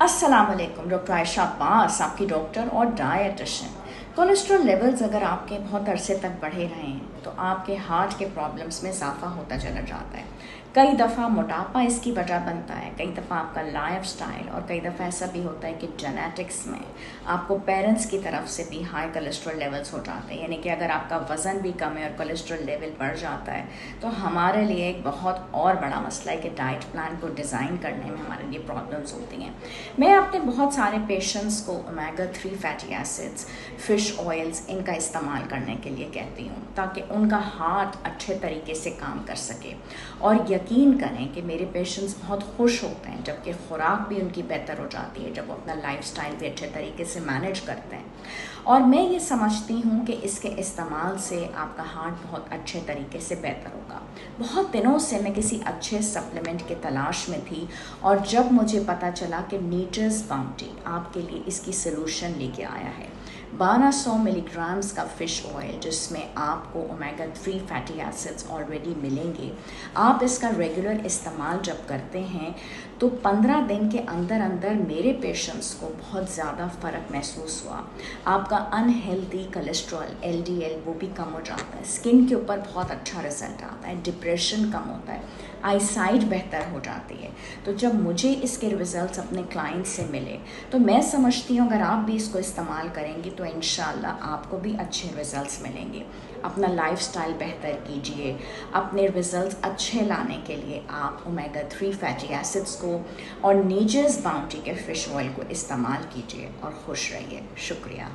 अस्सलाम वालेकुम। डॉक्टर आयशा अब्बास, आपकी डॉक्टर और डायटिशियन। कोलेस्ट्रॉल लेवल्स अगर आपके बहुत अरसे तक बढ़े रहे हैं तो आपके हार्ट के प्रॉब्लम्स में इजाफा होता चला जाता है। कई दफ़ा मोटापा इसकी वजह बनता है, कई दफ़ा आपका लाइफस्टाइल, और कई दफ़ा ऐसा भी होता है कि जेनेटिक्स में आपको पेरेंट्स की तरफ से भी हाई कोलेस्ट्रॉल लेवल्स हो जाते हैं। यानी कि अगर आपका वज़न भी कम है और कोलेस्ट्रॉल लेवल बढ़ जाता है तो हमारे लिए एक बहुत और बड़ा मसला है कि डाइट प्लान को डिज़ाइन करने में हमारे लिए प्रॉब्लम्स होती हैं। मैं अपने बहुत सारे पेशेंट्स को omega 3 fatty acids, fish oils, इनका इस्तेमाल करने के लिए कहती हूँ ताकि उनका हार्ट अच्छे तरीके से काम कर सके। और यकीन करें कि मेरे पेशेंट्स बहुत खुश होते हैं जबकि खुराक भी उनकी बेहतर हो जाती है, जब वो अपना लाइफस्टाइल भी अच्छे तरीके से मैनेज करते हैं। और मैं ये समझती हूँ कि इसके इस्तेमाल से आपका हार्ट बहुत अच्छे तरीके से बेहतर होगा। बहुत दिनों से मैं किसी अच्छे सप्लीमेंट की तलाश में थी और जब मुझे पता चला कि नेचर्स बाउंटी आपके लिए इसकी सलूशन लेके आया है। 1200 मिलीग्राम्स का फ़िश ऑयल जिसमें आपको ओमेगा 3 फैटी एसिड्स ऑलरेडी मिलेंगे। आप इसका रेगुलर इस्तेमाल जब करते हैं तो 15 दिन के अंदर अंदर मेरे पेशेंट्स को बहुत ज़्यादा फ़र्क महसूस हुआ। आपका अनहेल्दी कोलेस्ट्रॉल LDL वो भी कम हो जाता है, स्किन के ऊपर बहुत अच्छा रिजल्ट आता है, डिप्रेशन कम होता है, आईसाइट बेहतर हो जाती है। तो जब मुझे इसके रिजल्ट्स अपने क्लाइंट से मिले तो मैं समझती हूँ अगर आप भी इसको इस्तेमाल करेंगी तो इंशाल्लाह आपको भी अच्छे रिजल्ट्स मिलेंगे। अपना लाइफस्टाइल बेहतर कीजिए। अपने रिजल्ट्स अच्छे लाने के लिए आप ओमेगा 3 फैटी एसिड्स को और नेचर्स बाउंटी के फ़िश ऑयल को इस्तेमाल कीजिए और खुश रहिए। शुक्रिया।